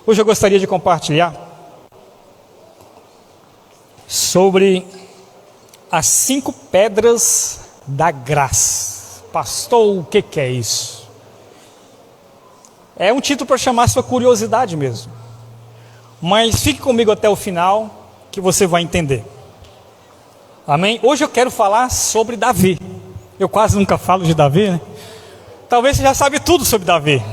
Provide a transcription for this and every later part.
Hoje eu gostaria de compartilhar sobre as 5 pedras da graça. Pastor, o que é isso? É um título para chamar sua curiosidade mesmo. Mas fique comigo até o final que você vai entender. Amém? Hoje eu quero falar sobre Davi. Eu quase nunca falo de Davi, né? Talvez você já sabe tudo sobre Davi.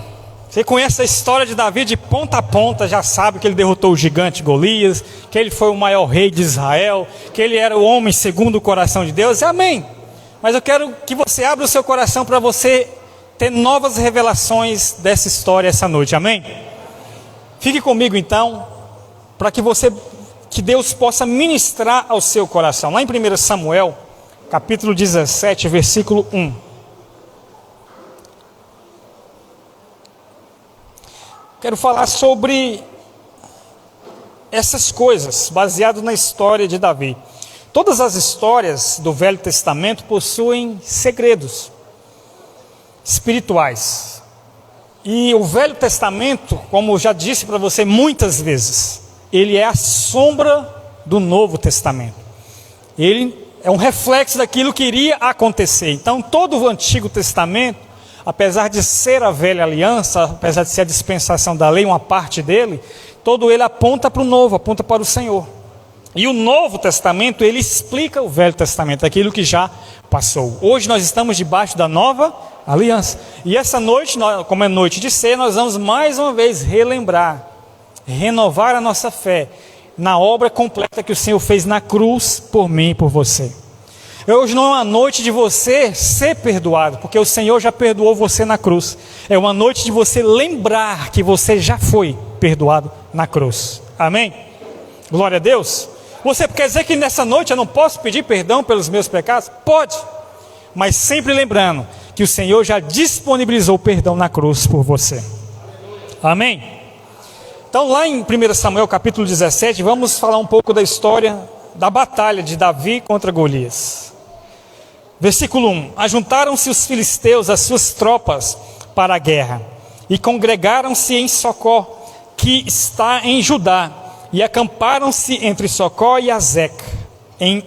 Você conhece a história de Davi de ponta a ponta, já sabe que ele derrotou o gigante Golias, que ele foi o maior rei de Israel, que ele era o homem segundo o coração de Deus. Amém. Mas eu quero que você abra o seu coração para você ter novas revelações dessa história essa noite. Amém? Fique comigo então, para que Deus possa ministrar ao seu coração. Lá em 1 Samuel, capítulo 17, versículo 1. Quero falar sobre essas coisas, baseado na história de Davi. Todas as histórias do Velho Testamento possuem segredos espirituais. E o Velho Testamento, como eu já disse para você muitas vezes, ele é a sombra do Novo Testamento. Ele é um reflexo daquilo que iria acontecer. Então, todo o Antigo Testamento, apesar de ser a velha aliança, apesar de ser a dispensação da lei, uma parte dele, todo ele aponta para o novo, aponta para o Senhor. E o Novo Testamento, ele explica o Velho Testamento, aquilo que já passou. Hoje nós estamos debaixo da nova aliança. E essa noite, como é noite de ceia, nós vamos mais uma vez relembrar, renovar a nossa fé na obra completa que o Senhor fez na cruz por mim e por você. Hoje não é uma noite de você ser perdoado, porque o Senhor já perdoou você na cruz. É uma noite de você lembrar que você já foi perdoado na cruz. Amém? Glória a Deus. Você quer dizer que nessa noite eu não posso pedir perdão pelos meus pecados? Pode. Mas sempre lembrando que o Senhor já disponibilizou perdão na cruz por você. Amém? Então lá em 1 Samuel capítulo 17, vamos falar um pouco da história da batalha de Davi contra Golias. Versículo 1. Ajuntaram-se os filisteus, as suas tropas, para a guerra, e congregaram-se em Socó, que está em Judá, e acamparam-se entre Socó e Azeca, em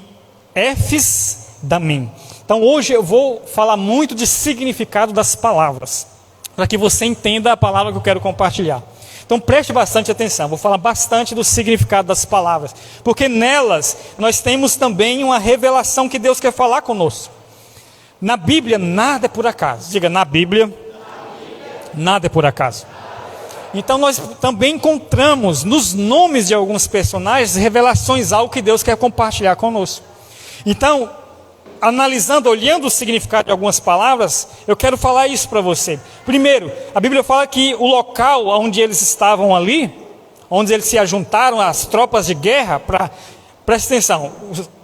Éfes-Damim. Então hoje eu vou falar muito de significado das palavras, para que você entenda a palavra que eu quero compartilhar. Então preste bastante atenção, vou falar bastante do significado das palavras, porque nelas nós temos também uma revelação que Deus quer falar conosco. Na Bíblia nada é por acaso. Diga, na Bíblia nada é por acaso. Então nós também encontramos nos nomes de alguns personagens revelações, algo que Deus quer compartilhar conosco. Então, analisando, olhando o significado de algumas palavras, eu quero falar isso para você. Primeiro, a Bíblia fala que o local onde eles estavam ali, onde eles se ajuntaram, as tropas de guerra, preste atenção,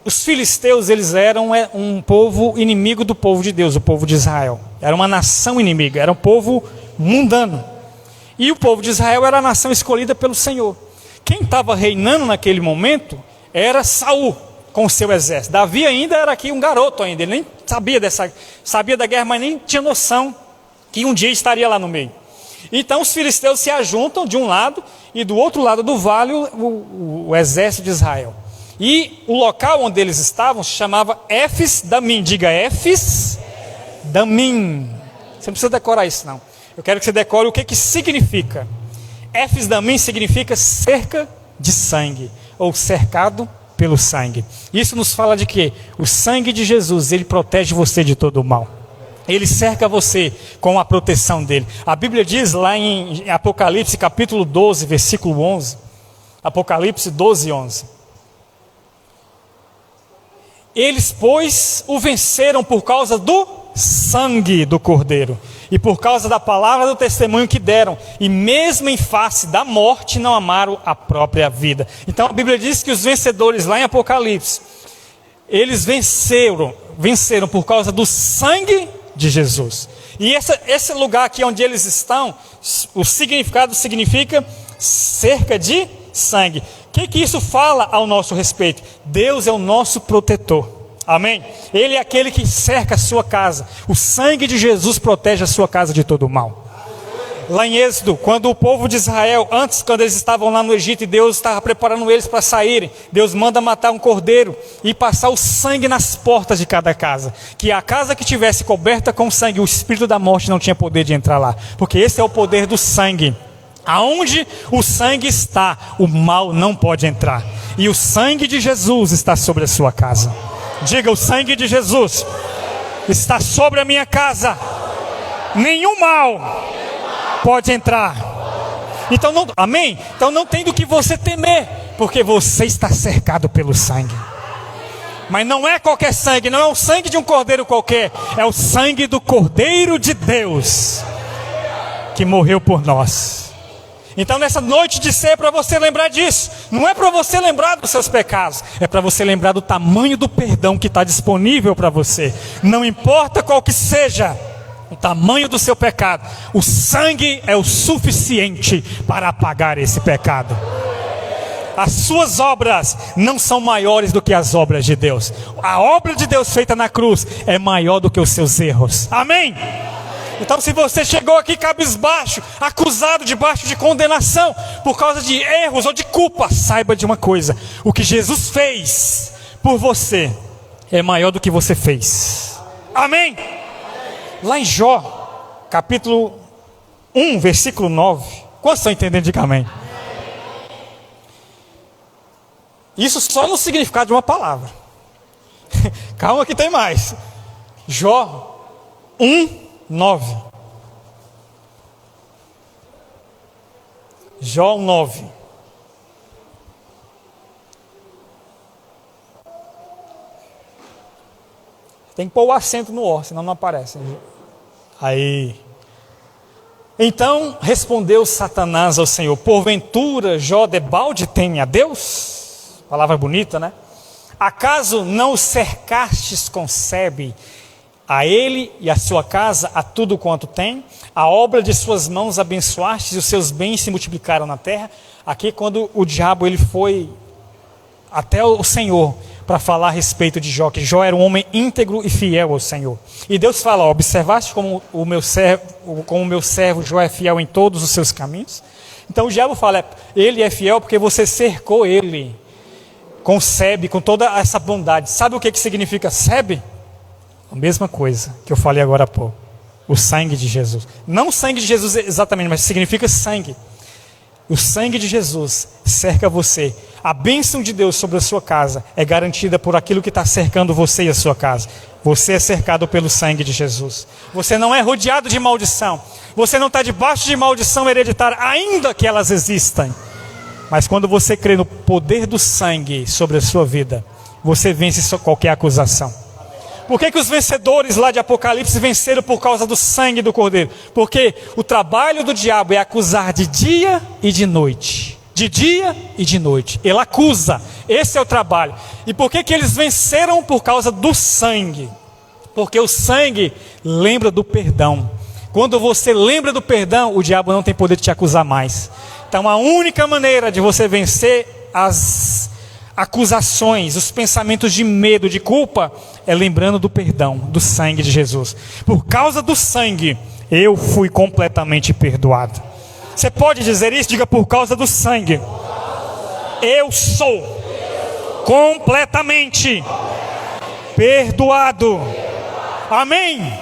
os filisteus, eles eram um povo inimigo do povo de Deus, o povo de Israel. Era uma nação inimiga, era um povo mundano. E o povo de Israel era a nação escolhida pelo Senhor. Quem estava reinando naquele momento era Saul, com o seu exército. Davi ainda era aqui um garoto ainda, ele nem sabia da guerra, mas nem tinha noção que um dia estaria lá no meio. Então os filisteus se ajuntam de um lado, e do outro lado do vale o exército de Israel. E o local onde eles estavam se chamava Éfes-Damim. Diga, Éfes-Damim. Você não precisa decorar isso não. Eu quero que você decore o que significa. Éfes-Damim significa cerca de sangue, ou cercado pelo sangue. Isso nos fala de que o sangue de Jesus, ele protege você de todo o mal. Ele cerca você com a proteção dele. A Bíblia diz lá em Apocalipse capítulo 12, versículo 11. Apocalipse 12, 11. Eles, pois, o venceram por causa do sangue do Cordeiro e por causa da palavra do testemunho que deram, e mesmo em face da morte não amaram a própria vida. Então a Bíblia diz que os vencedores lá em Apocalipse, eles venceram por causa do sangue de Jesus. E esse lugar aqui onde eles estão, o significado significa cerca de sangue. O que isso fala ao nosso respeito? Deus é o nosso protetor. Amém? Ele é aquele que cerca a sua casa. O sangue de Jesus protege a sua casa de todo o mal. Lá em Êxodo, quando o povo de Israel, antes, quando eles estavam lá no Egito e Deus estava preparando eles para saírem, Deus manda matar um cordeiro e passar o sangue nas portas de cada casa. Que a casa que tivesse coberta com sangue, o espírito da morte não tinha poder de entrar lá. Porque esse é o poder do sangue. Aonde o sangue está, o mal não pode entrar. E o sangue de Jesus está sobre a sua casa. Diga, o sangue de Jesus está sobre a minha casa. Nenhum mal pode entrar. Então não, amém? Então não tem do que você temer, porque você está cercado pelo sangue. Mas não é qualquer sangue, não é o sangue de um cordeiro qualquer, é o sangue do Cordeiro de Deus, que morreu por nós. Então nessa noite de ceia é para você lembrar disso. Não é para você lembrar dos seus pecados, é para você lembrar do tamanho do perdão que está disponível para você. Não importa qual que seja o tamanho do seu pecado, o sangue é o suficiente para apagar esse pecado. As suas obras não são maiores do que as obras de Deus. A obra de Deus feita na cruz é maior do que os seus erros. Amém? Então se você chegou aqui cabisbaixo, acusado, debaixo de condenação, por causa de erros ou de culpa, saiba de uma coisa: o que Jesus fez por você é maior do que você fez. Amém? Lá em Jó, capítulo 1, versículo 9. Quantos estão entendendo? Diga amém. Isso só no significado de uma palavra. Calma que tem mais. Jó 1, 9. Jó 9. Tem que pôr o acento no O, senão não aparece. Aí. Então respondeu Satanás ao Senhor: porventura Jó debalde teme a Deus? Palavra bonita, né? Acaso não o cercastes com sebe, a ele e a sua casa, a tudo quanto tem? A obra de suas mãos abençoastes e os seus bens se multiplicaram na terra. Aqui quando o diabo ele foi até o Senhor para falar a respeito de Jó, que Jó era um homem íntegro e fiel ao Senhor. E Deus fala: observaste como o meu servo Jó é fiel em todos os seus caminhos? Então o diabo fala: ele é fiel porque você cercou ele com sebe, com toda essa bondade. Sabe o que significa sebe? A mesma coisa que eu falei agora há pouco. O sangue de Jesus. Não o sangue de Jesus exatamente, mas significa sangue. O sangue de Jesus cerca você. A bênção de Deus sobre a sua casa é garantida por aquilo que está cercando você e a sua casa. Você é cercado pelo sangue de Jesus. Você não é rodeado de maldição. Você não está debaixo de maldição hereditária, ainda que elas existam. Mas quando você crê no poder do sangue sobre a sua vida, você vence qualquer acusação. Por que os vencedores lá de Apocalipse venceram? Por causa do sangue do Cordeiro. Porque o trabalho do diabo é acusar de dia e de noite. De dia e de noite. Ele acusa. Esse é o trabalho. E por que eles venceram? Por causa do sangue. Porque o sangue lembra do perdão. Quando você lembra do perdão, o diabo não tem poder de te acusar mais. Então a única maneira de você vencer as acusações, os pensamentos de medo, de culpa, é lembrando do perdão, do sangue de Jesus. Por causa do sangue, eu fui completamente perdoado. Você pode dizer isso? Diga: por causa do sangue, eu sou completamente perdoado. Amém?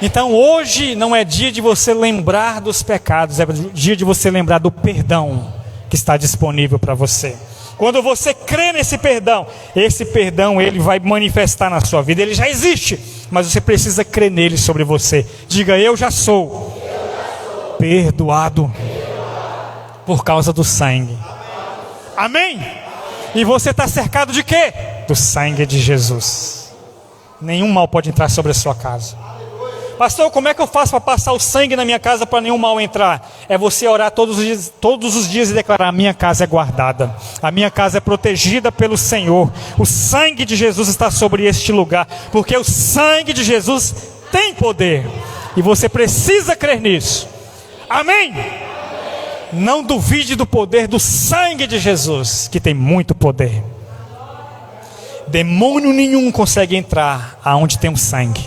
Então hoje não é dia de você lembrar dos pecados, é dia de você lembrar do perdão que está disponível para você. Quando você crê nesse perdão, esse perdão ele vai manifestar na sua vida. Ele já existe, mas você precisa crer nele sobre você. Diga: eu já sou perdoado por causa do sangue. Amém? E você está cercado de quê? Do sangue de Jesus. Nenhum mal pode entrar sobre a sua casa. Pastor, como é que eu faço para passar o sangue na minha casa para nenhum mal entrar? É você orar todos os dias e declarar: a minha casa é guardada, a minha casa é protegida pelo Senhor. O sangue de Jesus está sobre este lugar, porque o sangue de Jesus tem poder, e você precisa crer nisso. Amém? Não duvide do poder do sangue de Jesus, que tem muito poder. Demônio nenhum consegue entrar aonde tem um sangue.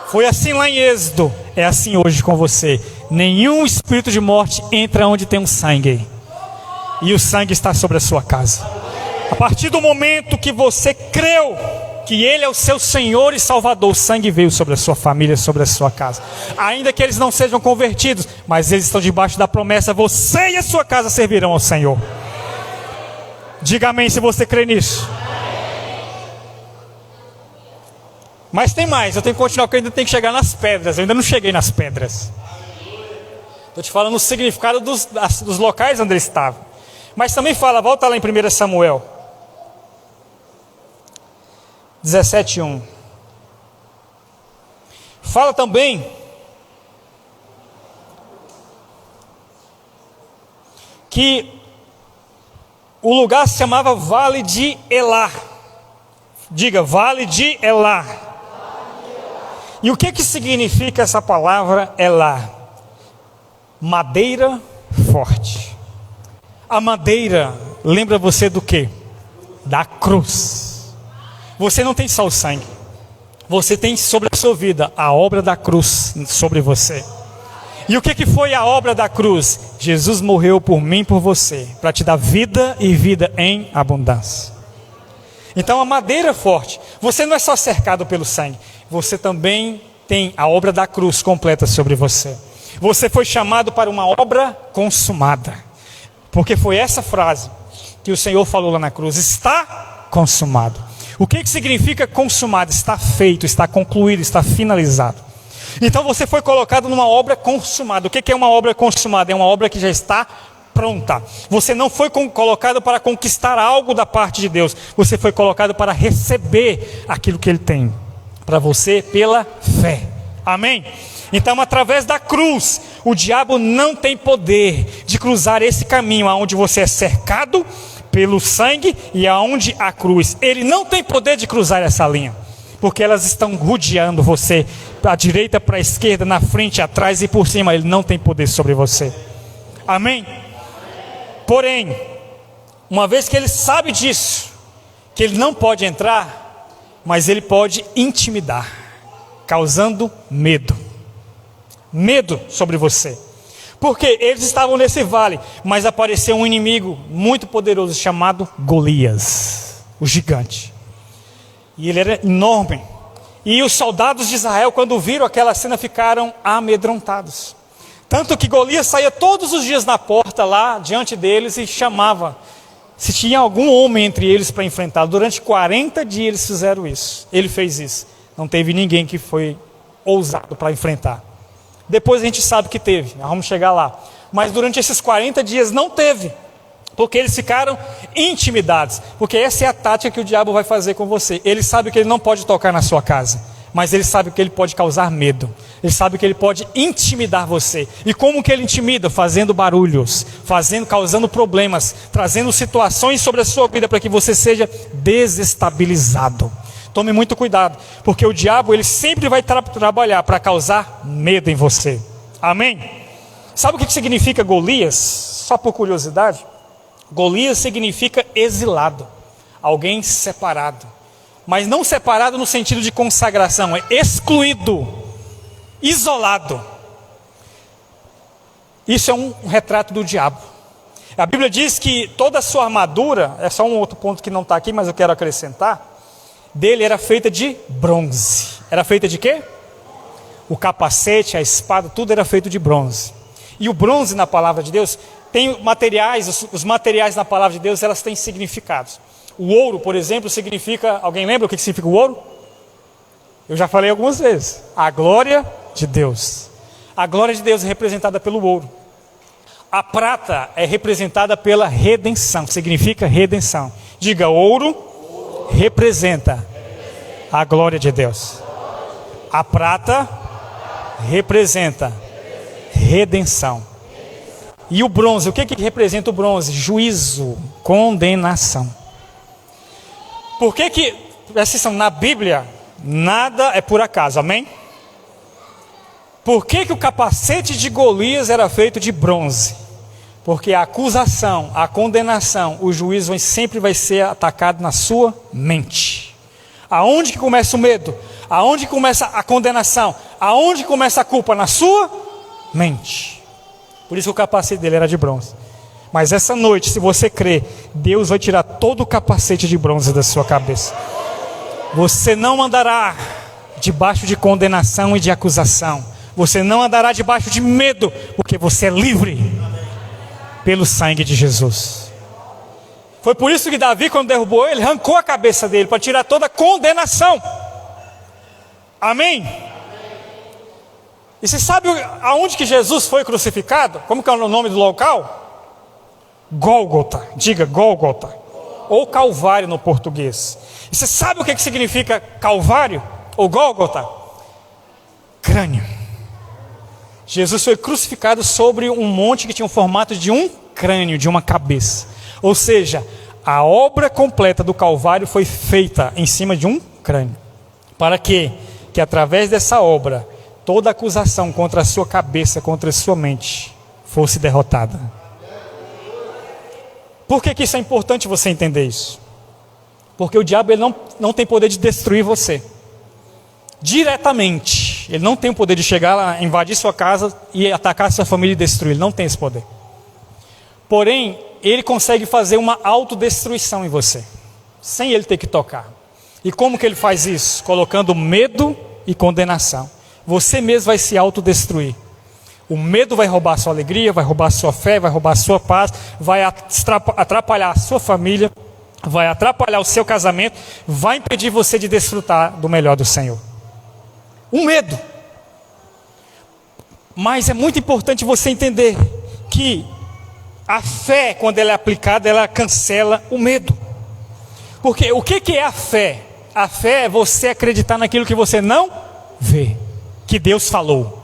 Foi assim lá em Êxodo. É assim hoje com você. Nenhum espírito de morte entra onde tem um sangue. E o sangue está sobre a sua casa. A partir do momento que você creu que Ele é o seu Senhor e Salvador, o sangue veio sobre a sua família, sobre a sua casa. Ainda que eles não sejam convertidos, mas eles estão debaixo da promessa: você e a sua casa servirão ao Senhor. Diga amém se você crê nisso. Mas tem mais, eu tenho que continuar, porque eu ainda tenho que chegar nas pedras. Eu ainda não cheguei nas pedras. Estou te falando o significado dos locais onde ele estava. Mas também fala, volta lá em 1 Samuel 17:1. Fala também que o lugar se chamava Vale de Elá. Diga, Vale de Elá. E o que significa essa palavra Elá? Madeira forte. A madeira lembra você do quê? Da cruz. Você não tem só o sangue. Você tem sobre a sua vida a obra da cruz sobre você. E o que foi a obra da cruz? Jesus morreu por mim e por você, para te dar vida e vida em abundância. Então a madeira forte, você não é só cercado pelo sangue, você também tem a obra da cruz completa sobre você. Você foi chamado para uma obra consumada, porque foi essa frase que o Senhor falou lá na cruz: está consumado. O que significa consumado? Está feito, está concluído, está finalizado. Então você foi colocado numa obra consumada. O que é uma obra consumada? É uma obra que já está pronta. Você não foi colocado para conquistar algo da parte de Deus. Você foi colocado para receber aquilo que Ele tem para você pela fé. Amém? Então, através da cruz, o diabo não tem poder de cruzar esse caminho aonde você é cercado pelo sangue e aonde a cruz. Ele não tem poder de cruzar essa linha, porque elas estão rodeando você, para a direita, para a esquerda, na frente, atrás e por cima. Ele não tem poder sobre você. Amém? Porém, uma vez que ele sabe disso, que ele não pode entrar, mas ele pode intimidar, causando medo sobre você. Porque eles estavam nesse vale, mas apareceu um inimigo muito poderoso chamado Golias, o gigante. E ele era enorme. E os soldados de Israel, quando viram aquela cena, ficaram amedrontados. Tanto que Golias saía todos os dias na porta lá diante deles e chamava se tinha algum homem entre eles para enfrentar. Durante 40 dias eles fizeram isso. Ele fez isso. Não teve ninguém que foi ousado para enfrentar. Depois a gente sabe que teve, nós vamos chegar lá. Mas durante esses 40 dias não teve, porque eles ficaram intimidados. Porque essa é a tática que o diabo vai fazer com você. Ele sabe que ele não pode tocar na sua casa, mas ele sabe que ele pode causar medo. Ele sabe que ele pode intimidar você. E como que ele intimida? Fazendo barulhos, causando problemas, trazendo situações sobre a sua vida para que você seja desestabilizado. Tome muito cuidado, porque o diabo ele sempre vai trabalhar para causar medo em você. Amém? Sabe o que significa Golias? Só por curiosidade. Golias significa exilado, alguém separado. Mas não separado no sentido de consagração, é excluído, isolado. Isso é um retrato do diabo. A Bíblia diz que toda a sua armadura, é só um outro ponto que não está aqui, mas eu quero acrescentar, dele era feita de bronze. Era feita de quê? O capacete, a espada, tudo era feito de bronze. E o bronze na palavra de Deus tem materiais, os materiais na palavra de Deus, elas têm significados. O ouro, por exemplo, significa, alguém lembra o que significa o ouro? Eu já falei algumas vezes, a glória de Deus. A glória de Deus é representada pelo ouro. A prata é representada pela redenção, significa redenção. Diga, ouro representa a glória de Deus. A prata representa redenção. E o bronze, o que representa o bronze? Juízo, condenação. Por que na Bíblia nada é por acaso, amém? Por que o capacete de Golias era feito de bronze? Porque a acusação, a condenação, o juízo sempre vai ser atacado na sua mente. Aonde que começa o medo? Aonde começa a condenação? Aonde começa a culpa? Na sua mente. Por isso que o capacete dele era de bronze. Mas essa noite, se você crer, Deus vai tirar todo o capacete de bronze da sua cabeça. Você não andará debaixo de condenação e de acusação. Você não andará debaixo de medo, porque você é livre pelo sangue de Jesus. Foi por isso que Davi, quando derrubou ele, arrancou a cabeça dele, para tirar toda a condenação. Amém? E você sabe aonde que Jesus foi crucificado? Como que é o nome do local? Gólgota, diga Gólgota, ou Calvário no português. E você sabe o que significa Calvário, ou Gólgota? Crânio. Jesus foi crucificado sobre um monte que tinha o formato de um crânio, de uma cabeça. Ou seja, a obra completa do Calvário foi feita em cima de um crânio. Para quê? Que através dessa obra, toda acusação contra a sua cabeça, contra a sua mente, fosse derrotada. Por que isso é importante você entender isso? Porque o diabo ele não tem poder de destruir você. Diretamente. Ele não tem o poder de chegar lá, invadir sua casa e atacar sua família e destruir. Ele não tem esse poder. Porém, ele consegue fazer uma autodestruição em você, sem ele ter que tocar. E como que ele faz isso? Colocando medo e condenação. Você mesmo vai se autodestruir. O medo vai roubar a sua alegria, vai roubar a sua fé, vai roubar a sua paz, vai atrapalhar a sua família, vai atrapalhar o seu casamento, vai impedir você de desfrutar do melhor do Senhor. O medo. Mas é muito importante você entender que a fé, quando ela é aplicada, ela cancela o medo. Porque o que é a fé? A fé é você acreditar naquilo que você não vê, que Deus falou.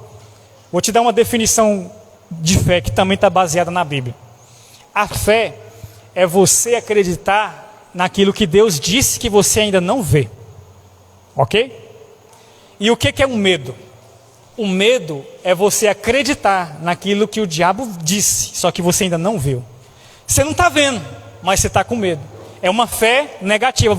Vou te dar uma definição de fé que também está baseada na Bíblia. A fé é você acreditar naquilo que Deus disse que você ainda não vê. Ok? E o que é um medo? O medo é você acreditar naquilo que o diabo disse, só que você ainda não viu. Você não está vendo, mas você está com medo. É uma fé negativa.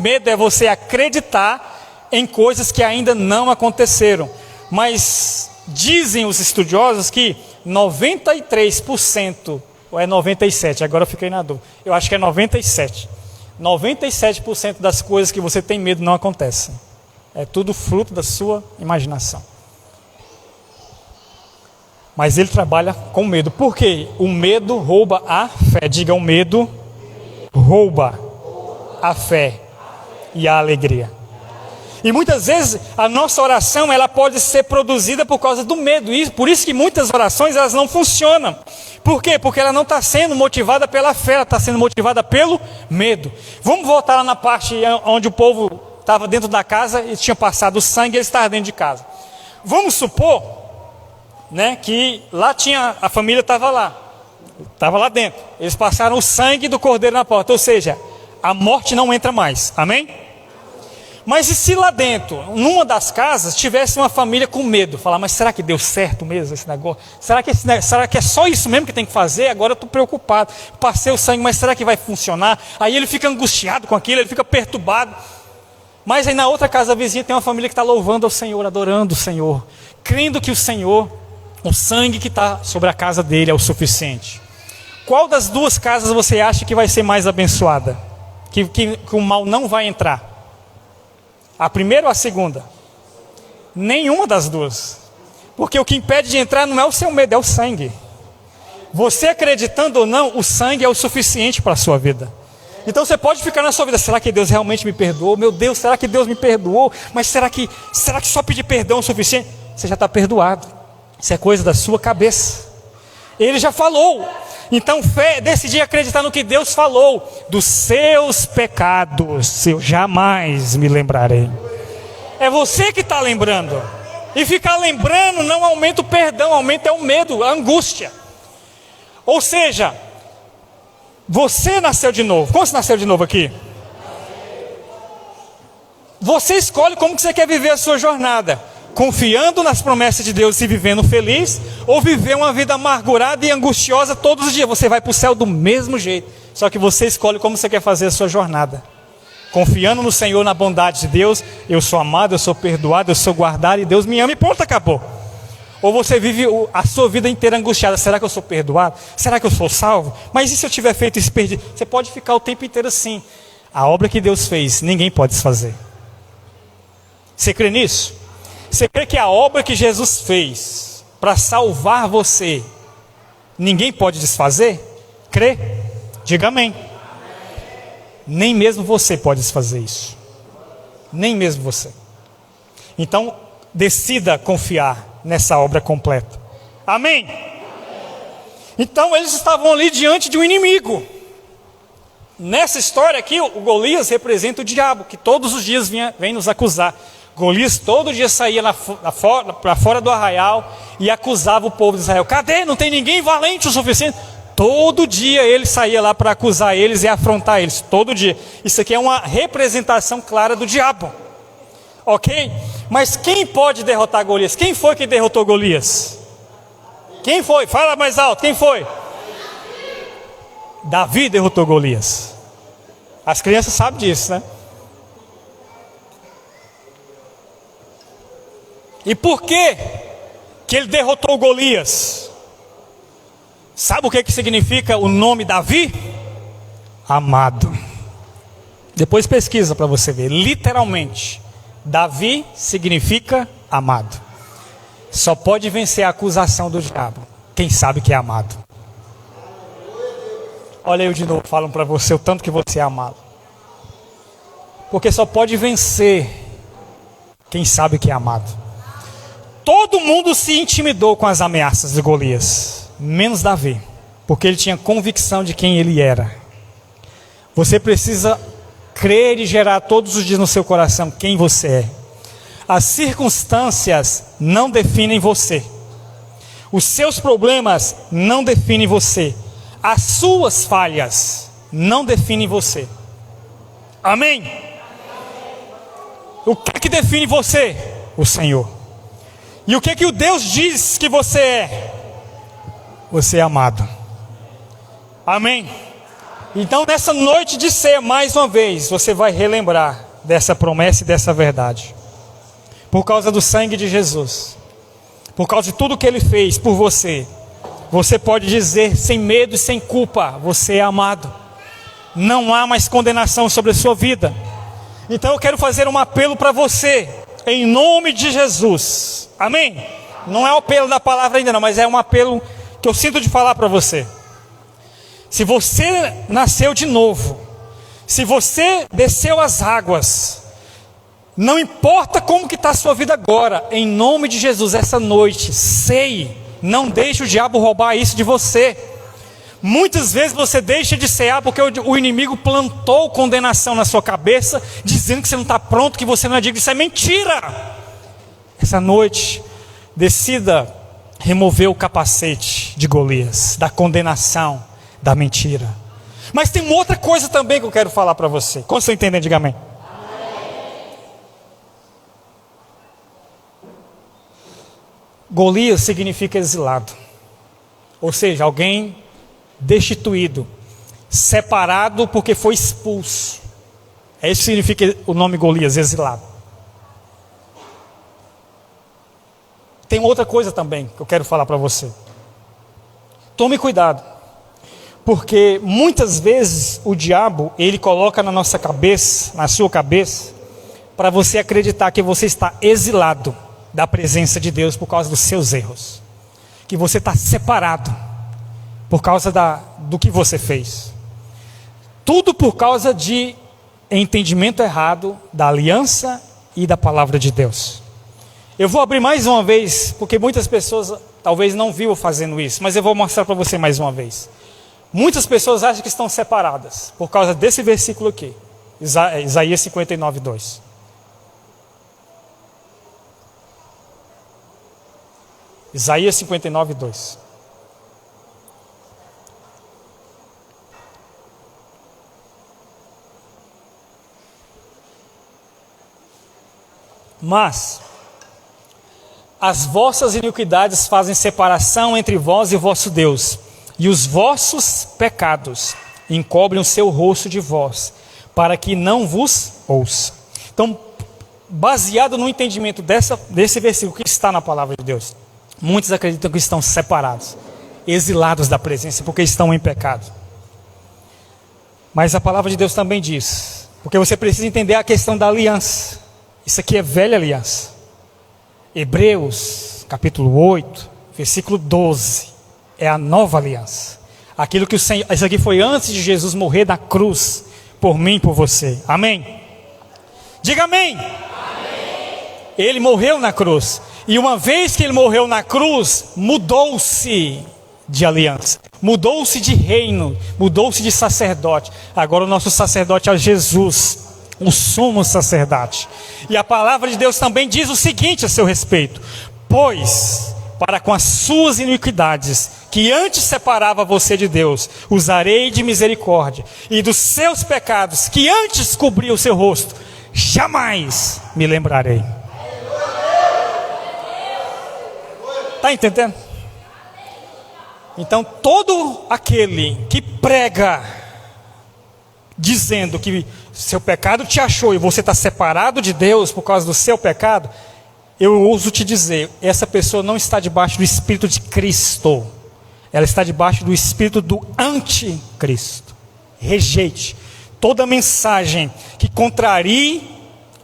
Medo é você acreditar em coisas que ainda não aconteceram. Mas dizem os estudiosos que 93%, ou é 97%, agora eu fiquei na dúvida. Eu acho que é 97%. 97% das coisas que você tem medo não acontecem. É tudo fruto da sua imaginação. Mas ele trabalha com medo. Por quê? O medo rouba a fé. Diga, o medo rouba a fé e a alegria. E muitas vezes a nossa oração ela pode ser produzida por causa do medo. E por isso que muitas orações elas não funcionam. Por quê? Porque ela não está sendo motivada pela fé, ela está sendo motivada pelo medo. Vamos voltar lá na parte onde o povo estava dentro da casa e tinha passado o sangue e eles estavam dentro de casa. Vamos supor, né, que lá tinha, a família estava lá dentro. Eles passaram o sangue do cordeiro na porta, ou seja, a morte não entra mais, amém? Mas e se lá dentro, numa das casas, tivesse uma família com medo? Falar, mas será que deu certo mesmo esse negócio? Será que é só isso mesmo que tem que fazer? Agora eu estou preocupado, passei o sangue, mas será que vai funcionar? Aí ele fica angustiado com aquilo, ele fica perturbado. Mas aí na outra casa vizinha tem uma família que está louvando ao Senhor, adorando o Senhor, crendo que o Senhor, o sangue que está sobre a casa dele é o suficiente. Qual das duas casas você acha que vai ser mais abençoada? Que o mal não vai entrar? A primeira ou a segunda? Nenhuma das duas. Porque o que impede de entrar não é o seu medo, é o sangue. Você acreditando ou não, o sangue é o suficiente para a sua vida. Então você pode ficar na sua vida, será que Deus realmente me perdoou? Meu Deus, será que Deus me perdoou? Mas será que só pedir perdão é o suficiente? Você já está perdoado. Isso é coisa da sua cabeça. Ele já falou. Então fé, decidir acreditar no que Deus falou. Dos seus pecados eu jamais me lembrarei. É você que está lembrando. E ficar lembrando não aumenta o perdão, aumenta o medo, a angústia. Ou seja, você nasceu de novo. Como você nasceu de novo aqui? Você escolhe como que você quer viver a sua jornada. Confiando nas promessas de Deus e vivendo feliz, ou viver uma vida amargurada e angustiosa todos os dias. Você vai para o céu do mesmo jeito, só que você escolhe como você quer fazer a sua jornada. confiando no Senhor, na bondade de Deus, eu sou amado, eu sou perdoado, eu sou guardado e Deus me ama e ponto, acabou. Ou você vive a sua vida inteira angustiada, será que eu sou perdoado? Será que eu sou salvo? Mas e se eu tiver feito isso perdido? Você pode ficar o tempo inteiro assim. A obra que Deus fez, ninguém pode desfazer. Você crê nisso? Você crê que a obra que Jesus fez para salvar você, ninguém pode desfazer? Crê? Diga amém. Nem mesmo você pode desfazer isso. Nem mesmo você. Então, decida confiar nessa obra completa. Amém? Então, eles estavam ali diante de um inimigo. Nessa história aqui, o Golias representa o diabo, que todos os dias vem nos acusar. Golias todo dia saía para fora do arraial e acusava o povo de Israel. Cadê? Não tem ninguém valente o suficiente? Todo dia ele saía lá para acusar eles e afrontar eles. Todo dia. Isso aqui é uma representação clara do diabo. Ok? Mas quem pode derrotar Golias? Quem foi que derrotou Golias? Quem foi? Fala mais alto. Quem foi? Davi derrotou Golias. As crianças sabem disso, né? E por que ele derrotou Golias? Sabe o que significa o nome Davi? Amado. Depois pesquisa para você ver. Literalmente, Davi significa amado. Só pode vencer a acusação do diabo quem sabe que é amado. Olha eu de novo, falam para você o tanto que você é amado. Porque só pode vencer quem sabe que é amado. Todo mundo se intimidou com as ameaças de Golias, menos Davi, porque ele tinha convicção de quem ele era. Você precisa crer e gerar todos os dias no seu coração quem você é. As circunstâncias não definem você. Os seus problemas não definem você. As suas falhas não definem você. Amém? O que define você? O Senhor. E o que o Deus diz que você é? Você é amado. Amém? Então nessa noite de ceia, mais uma vez, você vai relembrar dessa promessa e dessa verdade. Por causa do sangue de Jesus. Por causa de tudo que Ele fez por você. Você pode dizer sem medo e sem culpa, você é amado. Não há mais condenação sobre a sua vida. Então eu quero fazer um apelo para você, em nome de Jesus. Amém? Não é o apelo da palavra ainda não, mas é um apelo que eu sinto de falar para você. Se você nasceu de novo, se você desceu as águas, não importa como que está a sua vida agora, em nome de Jesus, essa noite, não deixe o diabo roubar isso de você. Muitas vezes você deixa de cear porque o inimigo plantou condenação na sua cabeça, dizendo que você não está pronto, que você não é digno. Isso é mentira. Essa noite, decida remover o capacete de Golias, da condenação, da mentira. Mas tem uma outra coisa também que eu quero falar para você. Como você entende? Diga amém. Golias significa exilado, ou seja, alguém destituído, separado porque foi expulso. É isso que significa o nome Golias, exilado. Tem outra coisa também que eu quero falar para você. Tome cuidado, porque muitas vezes o diabo, ele coloca na nossa cabeça, na sua cabeça, para você acreditar que você está exilado da presença de Deus por causa dos seus erros, que você está separado por causa do que você fez, tudo por causa de entendimento errado da aliança e da palavra de Deus. Eu vou abrir mais uma vez, porque muitas pessoas talvez não viram fazendo isso, mas eu vou mostrar para você mais uma vez. Muitas pessoas acham que estão separadas por causa desse versículo aqui, Isaías 59, 2. Isaías 59, 2. Mas as vossas iniquidades fazem separação entre vós e vosso Deus, e os vossos pecados encobrem o seu rosto de vós, para que não vos ouça. Então, baseado no entendimento desse versículo que está na palavra de Deus, muitos acreditam que estão separados, exilados da presença, porque estão em pecado. Mas a palavra de Deus também diz, porque você precisa entender a questão da aliança. Isso aqui é velha aliança. Hebreus, capítulo 8, versículo 12, é a nova aliança. Aquilo que o Senhor, isso aqui foi antes de Jesus morrer na cruz, por mim e por você. Amém? Diga amém. Amém. Ele morreu na cruz. E uma vez que ele morreu na cruz, mudou-se de aliança, mudou-se de reino, mudou-se de sacerdote. Agora o nosso sacerdote é Jesus, o sumo sacerdote. E a palavra de Deus também diz o seguinte a seu respeito: pois para com as suas iniquidades, que antes separava você de Deus, usarei de misericórdia, e dos seus pecados, que antes cobriam o seu rosto, jamais me lembrarei. Está entendendo? Então todo aquele que prega dizendo que seu pecado te achou e você está separado de Deus por causa do seu pecado, eu ouso te dizer, essa pessoa não está debaixo do Espírito de Cristo, ela está debaixo do Espírito do anticristo. Rejeite toda mensagem que contrarie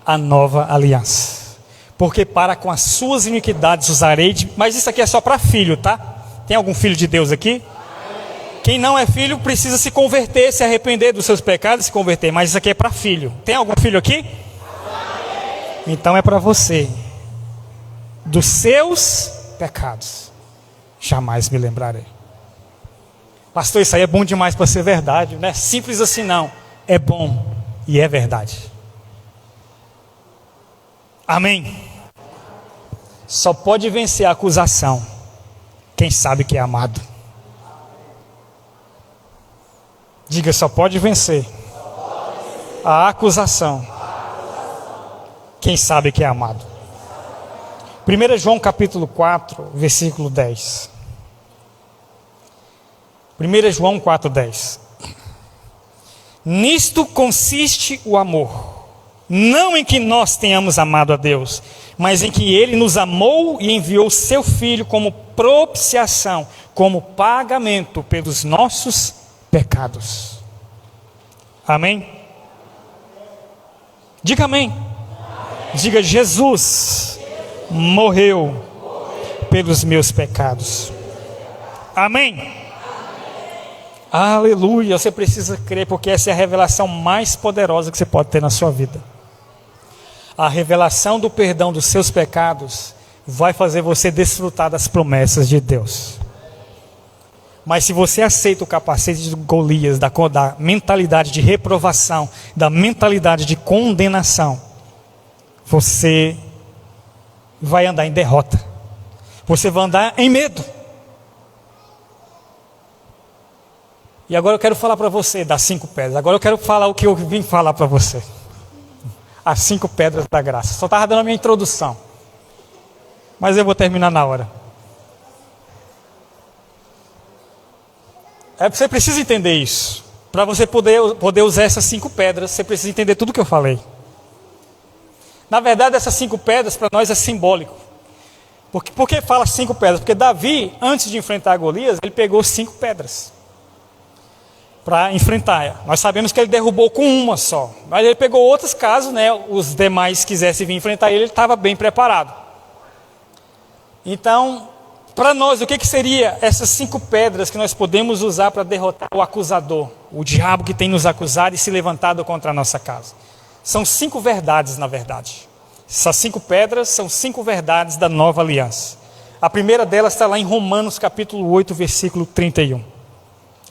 a nova aliança, porque para com as suas iniquidades usarei de... Mas isso aqui é só para filho, tá? Tem algum filho de Deus aqui? Quem não é filho precisa se converter, se arrepender dos seus pecados e se converter. Mas isso aqui é para filho. Tem algum filho aqui? Então é para você. Dos seus pecados jamais me lembrarei. Pastor, isso aí é bom demais para ser verdade. Não é simples assim não. É bom e é verdade. Amém? Só pode vencer a acusação quem sabe que é amado. Diga, só pode vencer a acusação quem sabe que é amado. 1 João capítulo 4, versículo 10. 1 João 4, 10. Nisto consiste o amor, não em que nós tenhamos amado a Deus, mas em que Ele nos amou e enviou seu Filho como propiciação, como pagamento pelos nossos pecados. Amém? Diga amém. Diga, Jesus morreu pelos meus pecados. Amém? Aleluia. Você precisa crer, porque essa é a revelação mais poderosa que você pode ter na sua vida. A revelação do perdão dos seus pecados vai fazer você desfrutar das promessas de Deus. Mas se você aceita o capacete de Golias, da mentalidade de reprovação, da mentalidade de condenação, você vai andar em derrota. Você vai andar em medo. E agora eu quero falar para você das 5 pedras. Agora eu quero falar o que eu vim falar para você. As 5 pedras da graça. Só estava dando a minha introdução, mas eu vou terminar na hora. Você precisa entender isso. Para você poder usar essas 5 pedras, você precisa entender tudo o que eu falei. Na verdade, essas 5 pedras para nós é simbólico. Por que fala 5 pedras? Porque Davi, antes de enfrentar Golias, ele pegou 5 pedras para enfrentar. Nós sabemos que ele derrubou com uma só, mas ele pegou outras caso, né, os demais quisessem vir enfrentar ele estava bem preparado. Então, para nós, o que seria essas 5 pedras que nós podemos usar para derrotar o acusador, o diabo que tem nos acusado e se levantado contra a nossa casa? São 5 verdades, na verdade. Essas 5 pedras são 5 verdades da nova aliança. A primeira delas está lá em Romanos capítulo 8, versículo 31.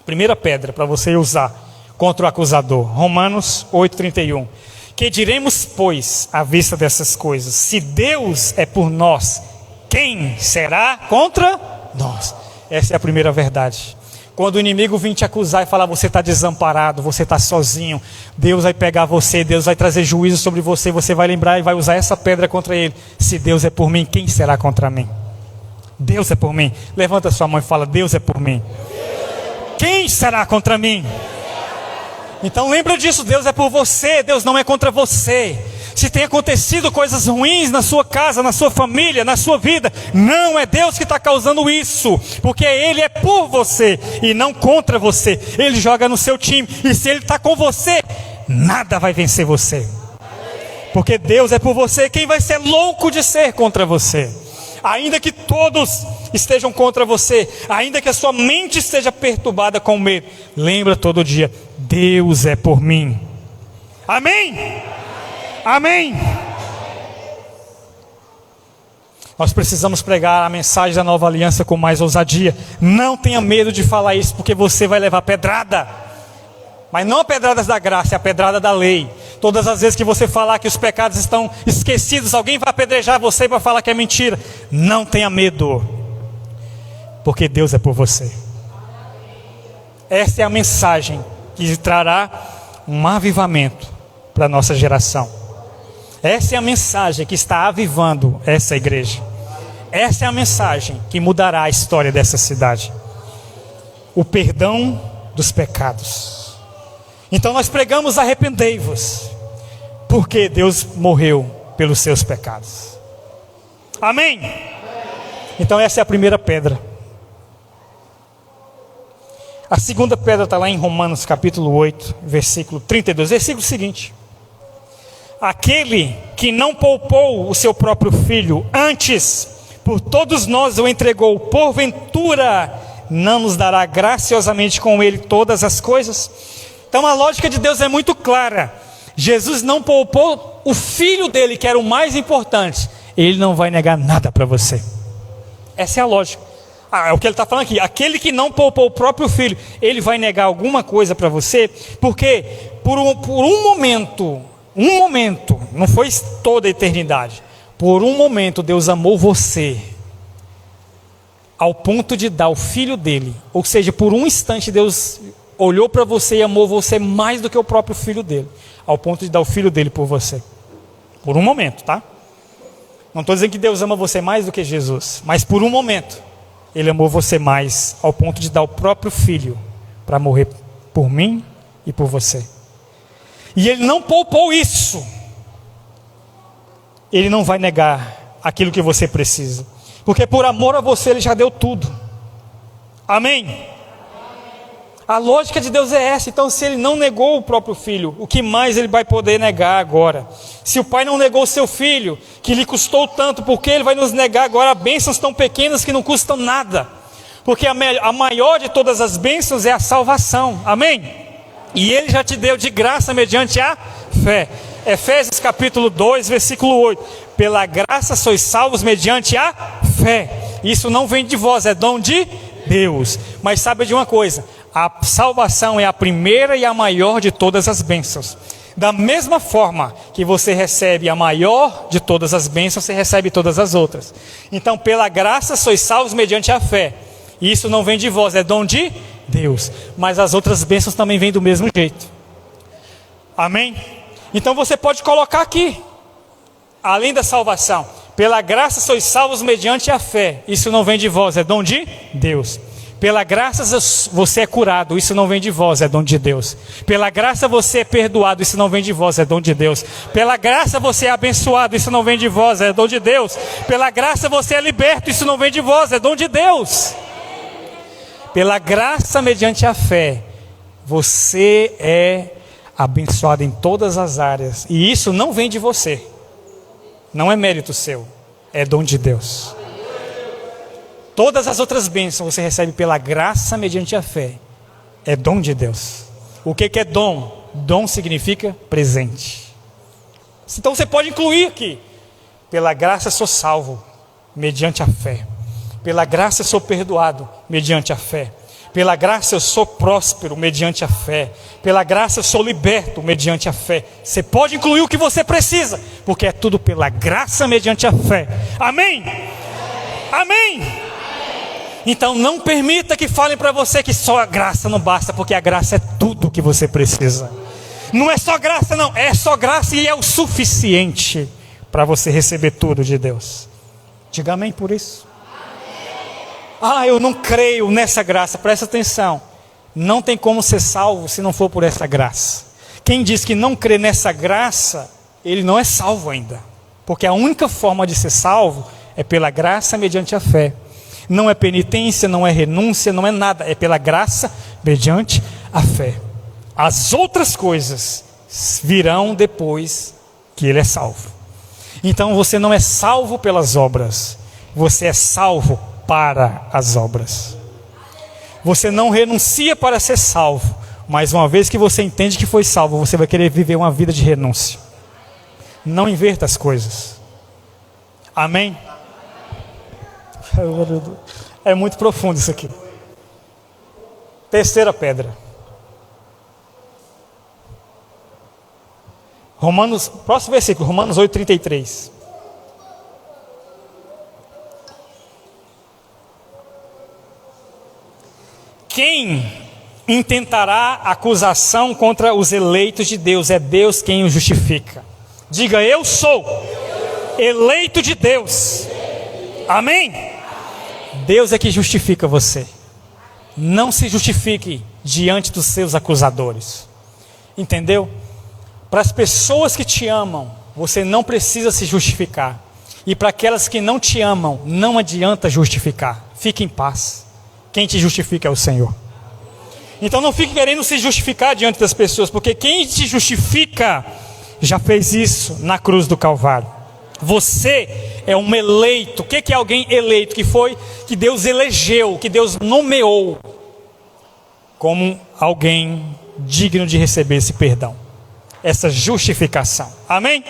Primeira pedra para você usar contra o acusador. Romanos 8, 31. Que diremos, pois, à vista dessas coisas? Se Deus é por nós, quem será contra nós? Essa é a primeira verdade. Quando o inimigo vir te acusar e falar, você está desamparado, você está sozinho, Deus vai pegar você, Deus vai trazer juízo sobre você, você vai lembrar e vai usar essa pedra contra ele. Se Deus é por mim, quem será contra mim? Deus é por mim. Levanta sua mão e fala, Deus é por mim. Quem será contra mim? Então lembra disso, Deus é por você, Deus não é contra você. Se tem acontecido coisas ruins na sua casa, na sua família, na sua vida, não é Deus que está causando isso, porque Ele é por você e não contra você. Ele joga no seu time, e se Ele está com você, nada vai vencer você, porque Deus é por você. Quem vai ser louco de ser contra você? Ainda que todos estejam contra você, ainda que a sua mente esteja perturbada com medo, lembra todo dia, Deus é por mim. Amém? Amém? Nós precisamos pregar a mensagem da nova aliança com mais ousadia. Não tenha medo de falar isso, porque você vai levar pedrada. Mas não a pedrada da graça, é a pedrada da lei. Todas as vezes que você falar que os pecados estão esquecidos, alguém vai apedrejar você para falar que é mentira. Não tenha medo, porque Deus é por você. Essa é a mensagem que trará um avivamento para a nossa geração. Essa é a mensagem que está avivando essa igreja. Essa é a mensagem que mudará a história dessa cidade. O perdão dos pecados. Então nós pregamos: arrependei-vos, porque Deus morreu pelos seus pecados. Amém? Então essa é a primeira pedra. A segunda pedra está lá em Romanos capítulo 8, versículo 32, versículo seguinte: aquele que não poupou o seu próprio filho, antes por todos nós o entregou, porventura não nos dará graciosamente com ele todas as coisas? Então a lógica de Deus é muito clara. Jesus não poupou o filho dele, que era o mais importante. Ele não vai negar nada para você. Essa é a lógica. É o que ele está falando aqui. Aquele que não poupou o próprio filho, ele vai negar alguma coisa para você, porque por um momento, não foi toda a eternidade, por um momento Deus amou você, ao ponto de dar o filho dele. Ou seja, por um instante Deus olhou para você e amou você mais do que o próprio filho dele, ao ponto de dar o filho dele por você. Por um momento, tá? Não estou dizendo que Deus ama você mais do que Jesus, mas por um momento Ele amou você mais, ao ponto de dar o próprio filho para morrer por mim e por você. E Ele não poupou isso. Ele não vai negar aquilo que você precisa, porque por amor a você Ele já deu tudo. Amém? A lógica de Deus é essa. Então, se Ele não negou o próprio filho, o que mais Ele vai poder negar agora? Se o pai não negou o seu filho, que lhe custou tanto, por que Ele vai nos negar agora bênçãos tão pequenas que não custam nada? Porque a maior de todas as bênçãos é a salvação. Amém? E Ele já te deu de graça mediante a fé. Efésios capítulo 2, versículo 8. Pela graça sois salvos mediante a fé. Isso não vem de vós, é dom de Deus. Mas sabe de uma coisa? A salvação é a primeira e a maior de todas as bênçãos. Da mesma forma que você recebe a maior de todas as bênçãos, você recebe todas as outras. Então, pela graça sois salvos mediante a fé. E isso não vem de vós, é dom de Deus. Mas as outras bênçãos também vêm do mesmo jeito. Amém? Então você pode colocar aqui, além da salvação, pela graça sois salvos mediante a fé. Isso não vem de vós, é dom de Deus. Pela graça você é curado, isso não vem de vós, é dom de Deus. Pela graça você é perdoado, isso não vem de vós, é dom de Deus. Pela graça você é abençoado, isso não vem de vós, é dom de Deus. Pela graça você é liberto, isso não vem de vós, é dom de Deus. Pela graça mediante a fé, você é abençoado em todas as áreas. E isso não vem de você, não é mérito seu, é dom de Deus. Todas as outras bênçãos você recebe pela graça mediante a fé. É dom de Deus. O que é dom? Dom significa presente. Então você pode incluir aqui: pela graça sou salvo mediante a fé. Pela graça sou perdoado mediante a fé. Pela graça eu sou próspero mediante a fé. Pela graça eu sou liberto mediante a fé. Você pode incluir o que você precisa, porque é tudo pela graça mediante a fé. Amém? Amém? Então não permita que falem para você que só a graça não basta, porque a graça é tudo o que você precisa. Não é só graça não, é só graça e é o suficiente para você receber tudo de Deus. Diga amém por isso. Eu não creio nessa graça. Presta atenção. Não tem como ser salvo se não for por essa graça. Quem diz que não crê nessa graça, ele não é salvo ainda. Porque a única forma de ser salvo é pela graça mediante a fé. Não é penitência, não é renúncia, não é nada. É pela graça mediante a fé. As outras coisas virão depois que ele é salvo. Então você não é salvo pelas obras. Você é salvo para as obras. Você não renuncia para ser salvo. Mas uma vez que você entende que foi salvo, você vai querer viver uma vida de renúncia. Não inverta as coisas. Amém? É muito profundo isso aqui. Terceira pedra. Próximo versículo, Romanos 8:33. Quem intentará acusação contra os eleitos de Deus? É Deus quem os justifica. Diga, eu sou eleito de Deus. Amém? Deus é que justifica você. Não se justifique diante dos seus acusadores. Entendeu? Para as pessoas que te amam, você não precisa se justificar. E para aquelas que não te amam, não adianta justificar. Fique em paz. Quem te justifica é o Senhor. Então não fique querendo se justificar diante das pessoas, porque quem te justifica já fez isso na cruz do Calvário. Você é um eleito. O que é alguém eleito? Que Deus elegeu, que Deus nomeou como alguém digno de receber esse perdão, essa justificação. Amém?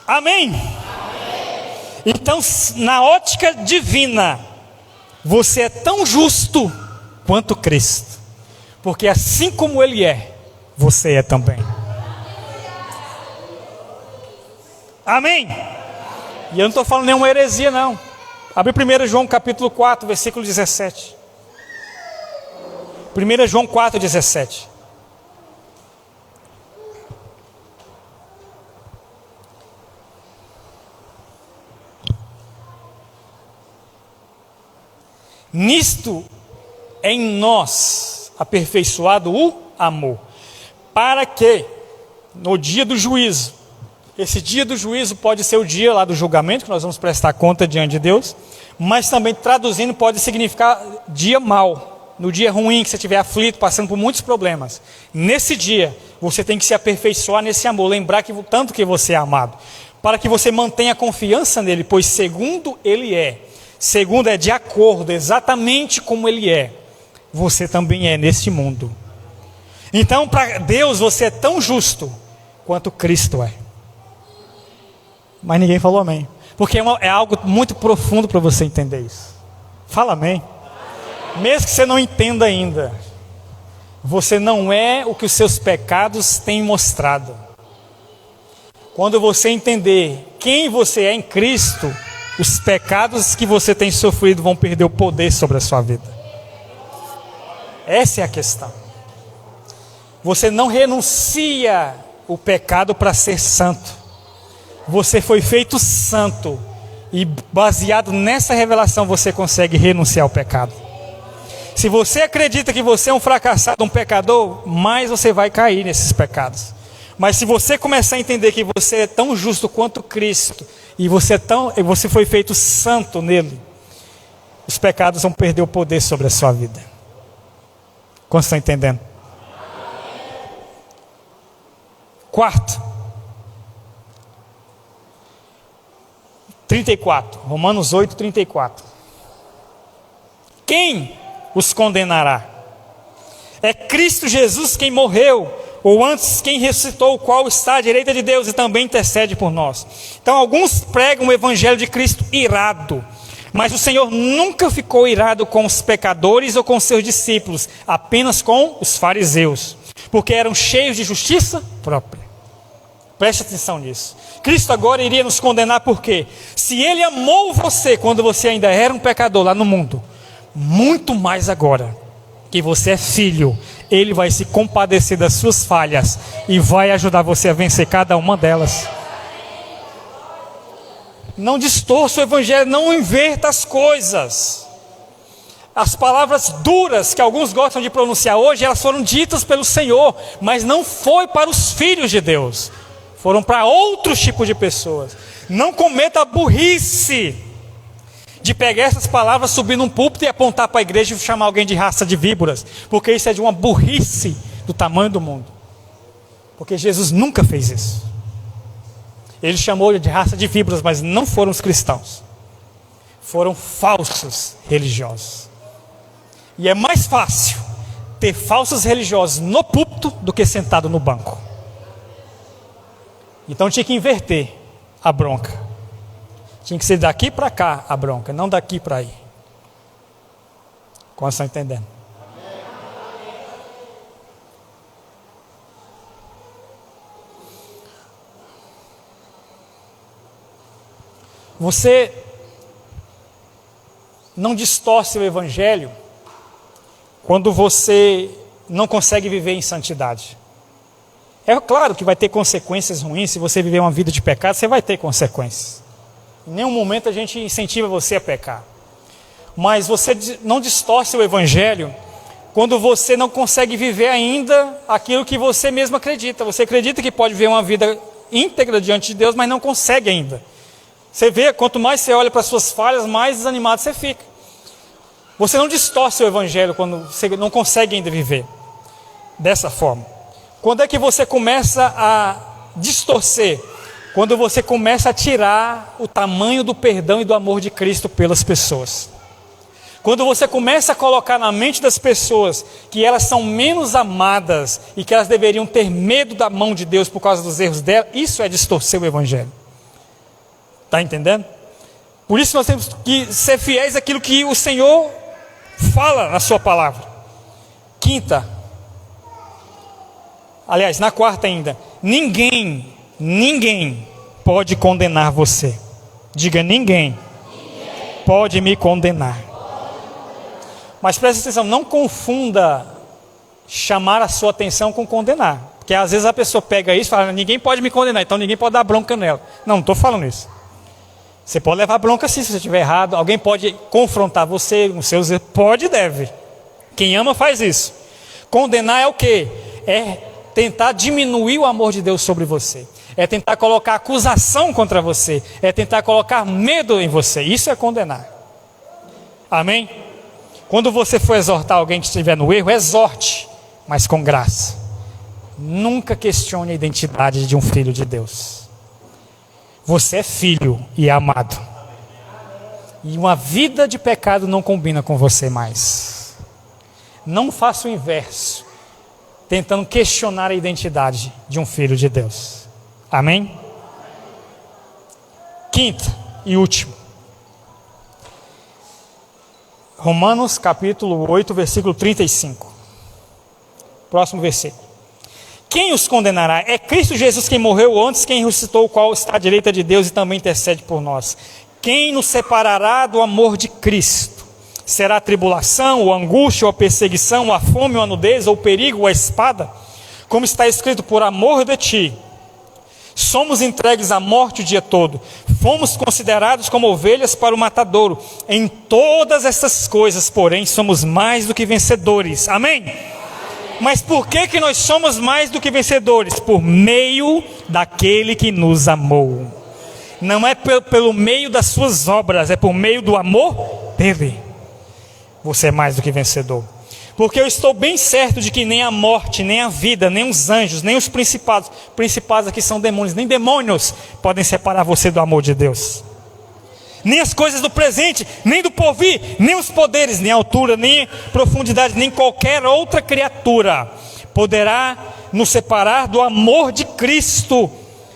Amém? Então, na ótica divina, você é tão justo quanto Cristo, porque assim como Ele é, você é também. Amém? E eu não estou falando nenhuma heresia, não. Abre 1 João capítulo 4, versículo 17. 1 João 4, 17. Nisto é em nós aperfeiçoado o amor, para que no dia do juízo, esse dia do juízo pode ser o dia lá do julgamento, que nós vamos prestar conta diante de Deus, mas também traduzindo pode significar dia mau, no dia ruim que você estiver aflito, passando por muitos problemas. Nesse dia, você tem que se aperfeiçoar nesse amor, lembrar que tanto que você é amado, para que você mantenha confiança nele, pois segundo Ele é, segundo é de acordo, exatamente como Ele é, você também é nesse mundo. Então para Deus você é tão justo quanto Cristo é. Mas ninguém falou amém, porque é algo muito profundo para você entender isso. Fala amém. Mesmo que você não entenda ainda, você não é o que os seus pecados têm mostrado. Quando você entender quem você é em Cristo, os pecados que você tem sofrido vão perder o poder sobre a sua vida. Essa é a questão. Você não renuncia o pecado para ser santo. Você foi feito santo. E baseado nessa revelação você consegue renunciar ao pecado. Se você acredita que você é um fracassado, um pecador, mais você vai cair nesses pecados. Mas se você começar a entender que você é tão justo quanto Cristo, e você foi feito santo nele, os pecados vão perder o poder sobre a sua vida. Como estão entendendo? Quarto, 34, Romanos 8, 34. Quem os condenará? É Cristo Jesus quem morreu, ou antes quem ressuscitou, o qual está à direita de Deus e também intercede por nós. Então alguns pregam o evangelho de Cristo irado, mas o Senhor nunca ficou irado com os pecadores ou com seus discípulos, apenas com os fariseus, porque eram cheios de justiça própria. Preste atenção nisso. Cristo agora iria nos condenar por quê? Se Ele amou você quando você ainda era um pecador lá no mundo, muito mais agora que você é filho, Ele vai se compadecer das suas falhas e vai ajudar você a vencer cada uma delas. Não distorça o evangelho, não inverta as coisas. As palavras duras que alguns gostam de pronunciar hoje, elas foram ditas pelo Senhor, mas não foi para os filhos de Deus, foram para outros tipos de pessoas. Não cometa a burrice de pegar essas palavras, subir num púlpito e apontar para a igreja e chamar alguém de raça de víboras, porque isso é de uma burrice do tamanho do mundo, porque Jesus nunca fez isso. Ele chamou de raça de víboras, mas não foram os cristãos, foram falsos religiosos. E é mais fácil ter falsos religiosos no púlpito do que sentado no banco. Então tinha que inverter a bronca. Tinha que ser daqui para cá a bronca, não daqui para aí. Como estão entendendo? Você não distorce o evangelho quando você não consegue viver em santidade. É claro que vai ter consequências ruins. Se você viver uma vida de pecado, você vai ter consequências. Em nenhum momento a gente incentiva você a pecar. Mas você não distorce o evangelho quando você não consegue viver ainda aquilo que você mesmo acredita. Você acredita que pode viver uma vida íntegra diante de Deus, mas não consegue ainda. Você vê, quanto mais você olha para as suas falhas, mais desanimado você fica. Você não distorce o evangelho quando você não consegue ainda viver dessa forma. Quando é que você começa a distorcer? Quando você começa a tirar o tamanho do perdão e do amor de Cristo pelas pessoas. Quando você começa a colocar na mente das pessoas que elas são menos amadas e que elas deveriam ter medo da mão de Deus por causa dos erros dela, isso é distorcer o evangelho. Está entendendo? Por isso nós temos que ser fiéis àquilo que o Senhor fala na sua palavra. Quinta, aliás, na quarta ainda, ninguém pode condenar você. Diga, ninguém pode me condenar. Mas preste atenção, não confunda chamar a sua atenção com condenar. Porque às vezes a pessoa pega isso e fala, ninguém pode me condenar, então ninguém pode dar bronca nela. Não estou falando isso. Você pode levar bronca sim, se você estiver errado. Alguém pode confrontar você nos seus erros. Pode e deve. Quem ama faz isso. Condenar é o quê? É tentar diminuir o amor de Deus sobre você. É tentar colocar acusação contra você. É tentar colocar medo em você. Isso é condenar. Amém? Quando você for exortar alguém que estiver no erro, exorte, mas com graça. Nunca questione a identidade de um filho de Deus. Você é filho e é amado. E uma vida de pecado não combina com você mais. Não faça o inverso, tentando questionar a identidade de um filho de Deus. Amém? Quinto e último. Romanos capítulo 8, versículo 35. Próximo versículo. Quem os condenará? É Cristo Jesus quem morreu antes, quem ressuscitou, o qual está à direita de Deus e também intercede por nós. Quem nos separará do amor de Cristo? Será a tribulação, ou a angústia, ou a perseguição, ou a fome, ou a nudez, ou o perigo, ou a espada? Como está escrito, por amor de ti, somos entregues à morte o dia todo. Fomos considerados como ovelhas para o matadouro. Em todas essas coisas, porém, somos mais do que vencedores. Amém? Mas por que nós somos mais do que vencedores? Por meio daquele que nos amou. Não é pelo meio das suas obras, é por meio do amor dele. Você é mais do que vencedor. Porque eu estou bem certo de que nem a morte, nem a vida, nem os anjos, nem os principados aqui são demônios, nem demônios podem separar você do amor de Deus. Nem as coisas do presente, nem do porvir, nem os poderes, nem a altura, nem profundidade, nem qualquer outra criatura poderá nos separar do amor de Cristo,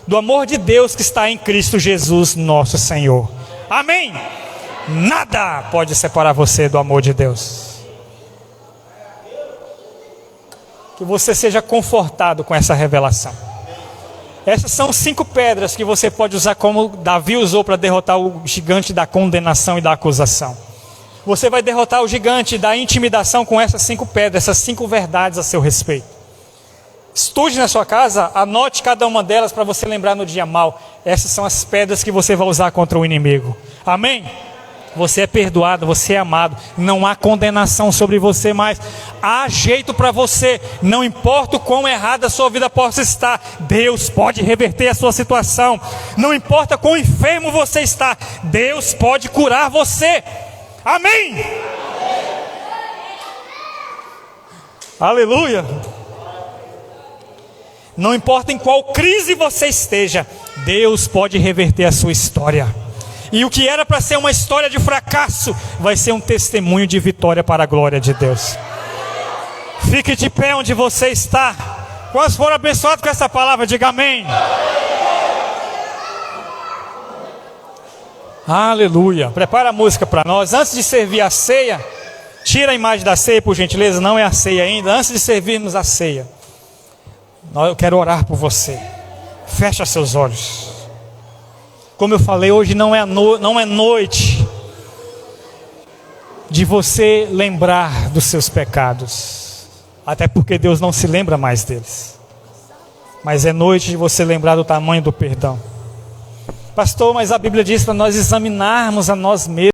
do amor de Deus que está em Cristo Jesus, nosso Senhor. Amém? Nada pode separar você do amor de Deus. Que você seja confortado com essa revelação. Essas são 5 pedras que você pode usar como Davi usou para derrotar o gigante da condenação e da acusação. Você vai derrotar o gigante da intimidação com essas 5 pedras, essas 5 verdades a seu respeito. Estude na sua casa, anote cada uma delas para você lembrar no dia mau. Essas são as pedras que você vai usar contra o inimigo. Amém? Você é perdoado, você é amado. Não há condenação sobre você mais. Há jeito para você. Não importa o quão errada a sua vida possa estar, Deus pode reverter a sua situação. Não importa quão enfermo você está, Deus pode curar você. Amém? Aleluia. Não importa em qual crise você esteja, Deus pode reverter a sua história. E o que era para ser uma história de fracasso, vai ser um testemunho de vitória para a glória de Deus. Fique de pé onde você está. Quantos foram abençoados com essa palavra? Diga amém. Aleluia. Prepara a música para nós. Antes de servir a ceia, tira a imagem da ceia, por gentileza. Não é a ceia ainda. Antes de servirmos a ceia, eu quero orar por você. Fecha seus olhos. Como eu falei, hoje não é noite de você lembrar dos seus pecados, até porque Deus não se lembra mais deles, mas é noite de você lembrar do tamanho do perdão. Pastor, mas a Bíblia diz para nós examinarmos a nós mesmos.